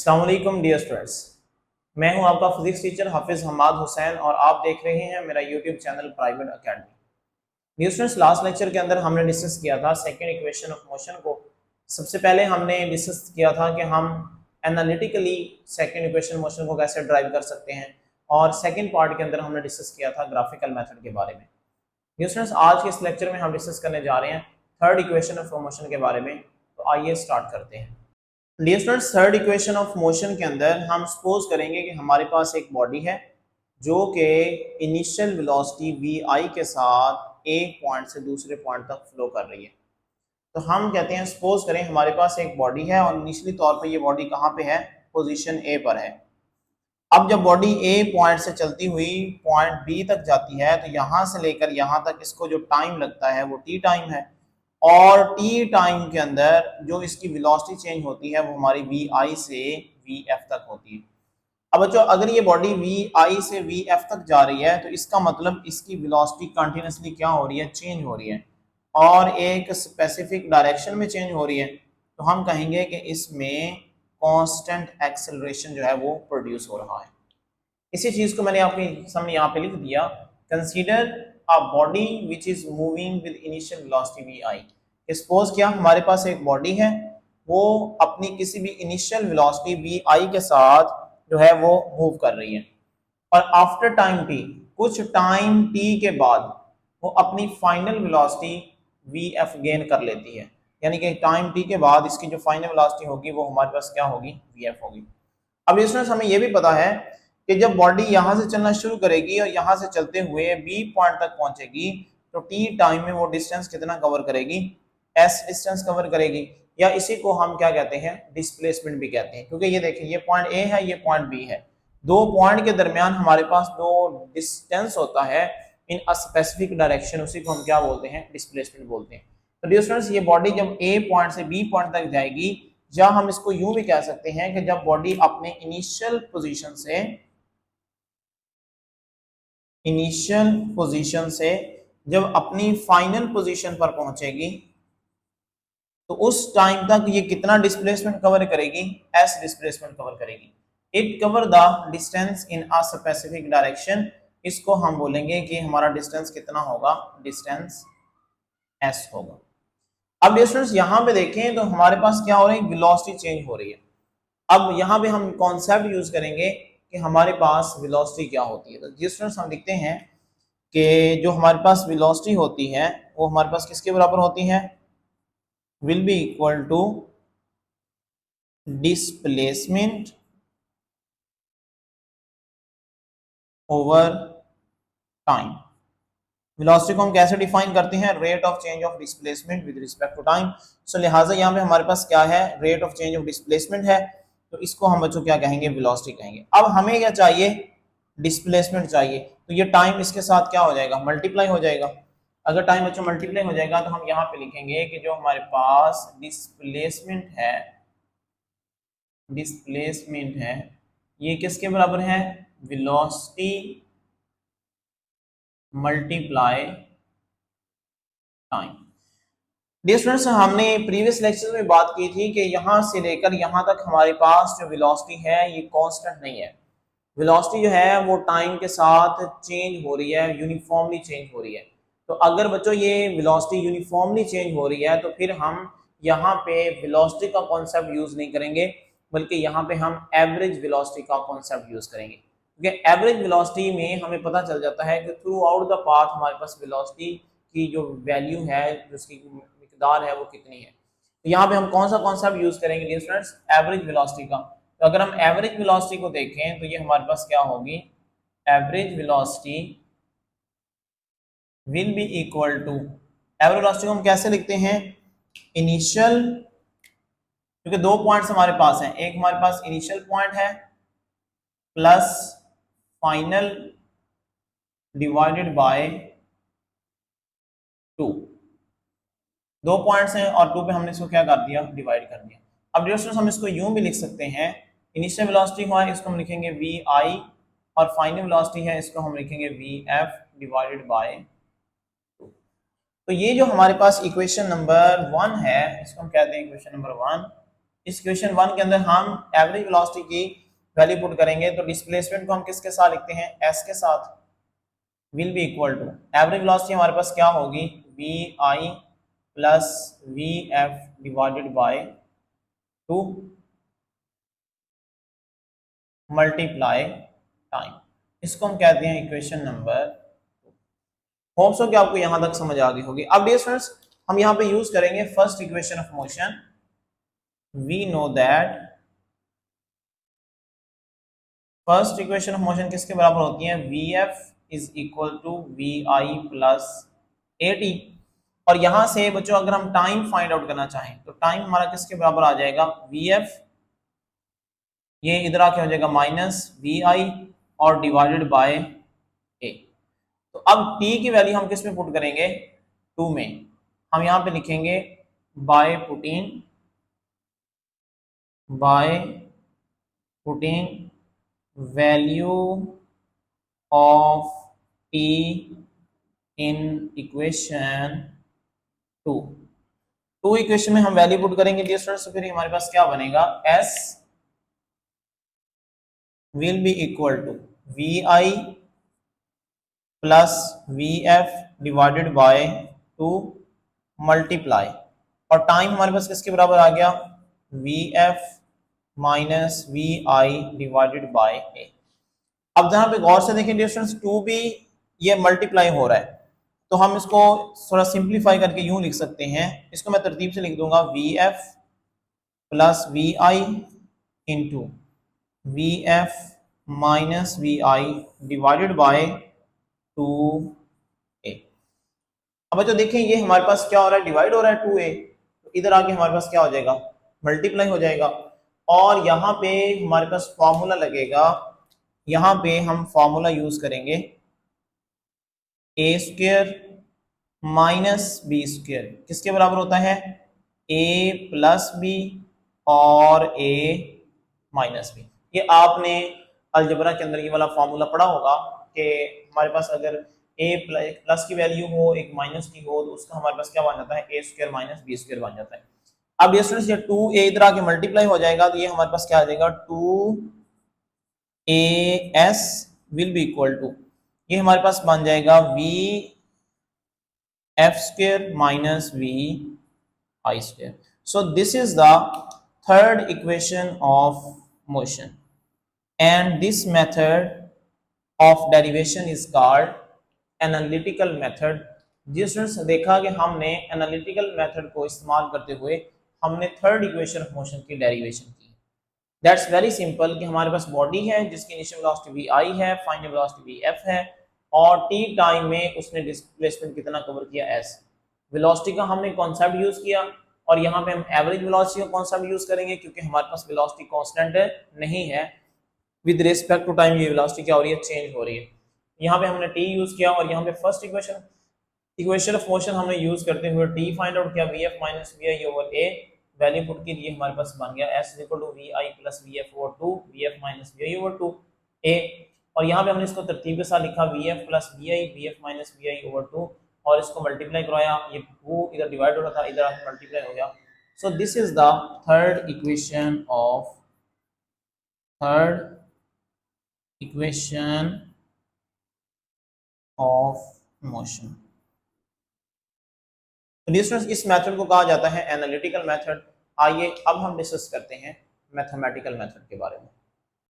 अस्सलाम वालेकुम dear students, मैं हूं आपका फिजिक्स टीचर हाफिज हमाद हुसैन और आप देख रहे हैं मेरा YouTube channel Private Academy. Dear students, last lecture के अंदर हमने डिस्कस किया था सेकंड इक्वेशन ऑफ मोशन को। सबसे पहले हमने डिस्कस किया था कि हम एनालिटिकली सेकंड इक्वेशन मोशन को कैसे ड्राइव कर सकते हैं, और सेकंड पार्ट के अंदर हमने डिस्कस किया था ग्राफिकल मेथड के बारे में। डियर स्टूडेंट्स, आज के इस लेक्चर में हम डिस्कस करने जा रहे हैं थर्ड इक्वेशन ऑफ मोशन के बारे में। तो आइए स्टार्ट करते हैं। Dear students, third equation of motion के अंदर हम सपोज करेंगे कि हमारे पास एक बॉडी है जो कि इनिशियल वेलोसिटी वी आई के साथ एक पॉइंट से दूसरे पॉइंट तक फ्लो कर रही है। तो हम कहते हैं, सपोज करें हमारे पास एक बॉडी है और इनिशियली तौर पे ये बॉडी कहाँ पे है, पोजीशन ए पर है। अब जब बॉडी ए पॉइंट से चलती हुई पॉइंट बी तक जाती है तो यहाँ से लेकर यहाँ तक इसको जो टाइम लगता है वो टी टाइम है, और टी टाइम के अंदर जो इसकी वेलोसिटी चेंज होती है वो हमारी वी आई से वी एफ तक होती है। अब बच्चों, अगर ये बॉडी वी आई से वी एफ तक जा रही है तो इसका मतलब इसकी वेलोसिटी कंटिन्यूसली क्या हो रही है, चेंज हो रही है, और एक स्पेसिफिक डायरेक्शन में चेंज हो रही है। तो हम कहेंगे कि इसमें कांस्टेंट एक्सेलरेशन जो है वो प्रोड्यूस हो रहा है। इसी चीज को मैंने आपके सामने यहाँ पे लिख दिया। Consider a body which is moving with initial velocity v i. Suppose क्या हमारे पास एक बॉडी है, वो अपनी किसी भी इनिशियल वेलोसिटी वी आई के साथ जो है वो मूव कर रही है, और आफ्टर टाइम टी, कुछ टाइम टी के बाद वो अपनी final velocity V F gain कर लेती है। यानी कि टाइम टी के बाद इसकी जो फाइनल वेलोसिटी होगी वो हमारे पास क्या होगी, वी एफ होगी। अब इसमें हमें ये भी पता है कि जब बॉडी यहाँ से चलना शुरू करेगी और यहाँ से चलते हुए बी पॉइंट तक पहुंचेगी तो टी टाइम में वो डिस्टेंस कितना कवर करेगी, एस डिस्टेंस कवर करेगी, या इसी को हम क्या कहते हैं, डिस्प्लेसमेंट भी कहते हैं। क्योंकि ये देखिए, ये पॉइंट ए है, ये पॉइंट बी है, दो पॉइंट के दरमियान हमारे पास दो डिस्टेंस होता है इन अ स्पेसिफिक डायरेक्शन, उसी को हम क्या बोलते हैं, डिस्प्लेसमेंट बोलते हैं। तो डियर स्टूडेंट्स, ये बॉडी जब ए पॉइंट से बी पॉइंट तक जाएगी, या हम इसको यूं भी कह सकते हैं कि जब बॉडी अपने इनिशियल पोजीशन से जब अपनी फाइनल पोजीशन पर पहुंचेगी तो उस टाइम तक ये कितना डिस्प्लेसमेंट कवर करेगी, एस डिस्प्लेसमेंट कवर करेगी। It cover the distance in a specific direction. इसको हम बोलेंगे कि हमारा डिस्टेंस कितना होगा, डिस्टेंस एस होगा। अब डिस्टेंस यहाँ पे देखें तो हमारे पास क्या हो रही है, वेलोसिटी चेंज हो रही है। अब यहाँ पे हम कॉन्सेप्ट यूज करेंगे कि हमारे पास वेलोसिटी क्या होती है। तो डिस्टेंस हम लिखते हैं कि जो हमारे पास वेलोसिटी होती है वो हमारे पास किसके बराबर होती है, will be equal to displacement over time. Velocity को हम कैसे डिफाइन करते हैं, rate of change of displacement with respect to time. So लिहाजा यहाँ पे हमारे पास क्या है, rate of change of displacement है, तो इसको हम बच्चों क्या कहेंगे, वेलोसिटी कहेंगे। अब हमें क्या चाहिए, डिस्प्लेसमेंट चाहिए, तो ये टाइम इसके साथ क्या हो जाएगा, मल्टीप्लाई हो जाएगा। अगर टाइम बच्चों मल्टीप्लाई हो जाएगा तो हम यहाँ पे लिखेंगे कि जो हमारे पास डिस्प्लेसमेंट है ये किसके बराबर है, velocity multiply time. Dear students, हमने प्रीवियस लेक्चर में बात की थी कि यहाँ से लेकर यहाँ तक हमारे पास जो वेलोसिटी है ये कांस्टेंट नहीं है। वेलोसिटी जो है वो टाइम के साथ चेंज हो रही है, यूनिफॉर्मली चेंज हो रही है। तो अगर बच्चों ये वेलोसिटी यूनिफॉर्मली चेंज हो रही है तो फिर हम यहाँ पे वेलोसिटी का कॉन्सेप्ट यूज नहीं करेंगे, बल्कि यहाँ पे हम एवरेज वेलोसिटी का कॉन्सेप्ट यूज करेंगे। क्योंकि एवरेज वेलोसिटी में हमें पता चल जाता है कि थ्रू आउट द पाथ हमारे पास वेलोसिटी की जो वैल्यू है, जो उसकी मिकदार है वो कितनी है। तो यहाँ पे हम कौन सा कॉन्सेप्ट यूज करेंगे डियर स्टूडेंट्स, एवरेज वेलोसिटी का। तो अगर हम एवरेज वेलोसिटी को देखें तो ये हमारे पास क्या होगी, average velocity will be equal to, average velocity को हम कैसे लिखते हैं, इनिशियल, क्योंकि दो पॉइंट्स हमारे पास हैं, एक हमारे पास इनिशियल पॉइंट है प्लस फाइनल डिवाइडेड बाय 2। दो पॉइंट्स हैं और 2 पे हमने इसको क्या कर दिया, डिवाइड कर दिया। अब डियर स्टूडेंट्स, हम इसको यूं भी लिख सकते हैं, इनिशियल वेलोसिटी हुआ है इसको हम लिखेंगे वी आई, और फाइनल वेलोसिटी है इसको हम लिखेंगे वी एफ डिवाइडेड बाय 2। तो ये जो हमारे पास इक्वेशन नंबर 1 है इसको हम कहते हैं इक्वेशन नंबर 1, इस क्वेश्चन 1 के अंदर हम एवरेज वेलोसिटी की वैल्यू पुट करेंगे, तो डिस्प्लेसमेंट को हम किसके साथ लिखते हैं, s के साथ, will be equal to average velocity हमारे पास क्या होगी, v I plus V F divided by 2 multiply time. इसको हम कहते हैं इक्वेशन नंबर 2। होप सो कि आपको यहां तक समझ आ गई होगी। अब डियर स्टूडेंट्स हम यहां पे यूज करेंगे first equation of motion. We know that first equation of motion किसके बराबर होती है, v f is equal to we I plus a t. और यहां से बच्चों अगर हम टाइम फाइंड आउट करना चाहें तो टाइम हमारा किसके बराबर आ जाएगा, वी एफ, ये इधर आके हो जाएगा माइनस वी आई और डिवाइडेड बाय ए। तो अब t की वैल्यू हम किस में पुट करेंगे, 2 में। हम यहां पे लिखेंगे by putting value of t in equation 2 equation में हम वैल्यू पुट करेंगे डियर स्टूडेंट्स, तो फिर हमारे पास क्या बनेगा, s will be equal to we I plus V F divided by 2 multiply, और टाइम हमारे पास किसके बराबर आ गया, V F minus we I divided by A. अब जहां पे गौर से देखें डियर स्टूडेंट्स, 2 भी ये मल्टीप्लाई हो रहा है, तो हम इसको थोड़ा सिंप्लीफाई करके यूं लिख सकते हैं, इसको मैं तरतीब से लिख दूंगा, v f plus v i into v F minus we I divided by 2a। अब बच्चों देखें ये हमारे पास क्या हो रहा है, डिवाइड हो रहा है 2a, तो इधर आके हमारे पास क्या हो जाएगा, मल्टीप्लाई हो जाएगा। और यहाँ पे हमारे पास फॉर्मूला लगेगा, यहाँ पे हम फॉर्मूला यूज करेंगे a square minus b square किसके बराबर होता है, a प्लस बी और a माइनस बी। ये आपने अलजबरा के अंदर ये वाला फॉर्मूला पढ़ा होगा कि हमारे पास अगर a प्लस की वैल्यू हो, एक माइनस की हो, तो उसका हमारे पास क्या बन जाता है, a square minus b square बन जाता है। अब ये स्टूडेंट्स ये 2a इधर आके मल्टीप्लाई हो जाएगा, तो ये हमारे पास क्या आ जाएगा, 2as will be equal to, ये हमारे पास बन जाएगा v f square minus we i square. So this is the third equation of motion and this method of derivation is called analytical method। जिस स्टूडेंट्स देखा कि हमने एनालिटिकल मेथड को इस्तेमाल करते हुए हमने थर्ड इक्वेशन ऑफ मोशन की डेरिवेशन की। दैट्स वेरी सिंपल कि हमारे पास बॉडी है जिसकी इनिशियल वेलोसिटी वी आई है, फाइनल वेलोसिटी वी एफ है, और टी टाइम में उसने डिस्प्लेसमेंट कितना कवर किया, एस। वेलोसिटी का हमने कॉन्सेप्ट यूज किया, और यहाँ पे हम एवरेज वेलोसिटी का कॉन्सेप्ट यूज करेंगे क्योंकि हमारे पास वेलोसिटी कांस्टेंट नहीं है, विद रिस्पेक्ट टू टाइम ये वेलोसिटी क्या हो रही है, चेंज हो रही है। यहाँ पे हमने टी यूज किया, और यहाँ पे फर्स्ट इक्वेशन ऑफ मोशन हमने यूज करते हुए टी फाइंड आउट किया, v F minus we i over a, value put की, लिए हमारे पास बन गया s equal to we I plus we f over 2 v F minus we i over 2 a. और यहाँ पे हमने इसको तरतीब के साथ लिखा, v f plus V F minus we i over 2, और इसको मल्टीप्लाई करवाया, ये 2 इधर डिवाइड हो रहा था, इधर आके मल्टीप्लाई हो गया। सो this is the third equation of motion. इस मेथड को कहा जाता है एनालिटिकल मेथड। आइए अब हम डिस्कस करते हैं मैथमेटिकल मेथड के बारे में।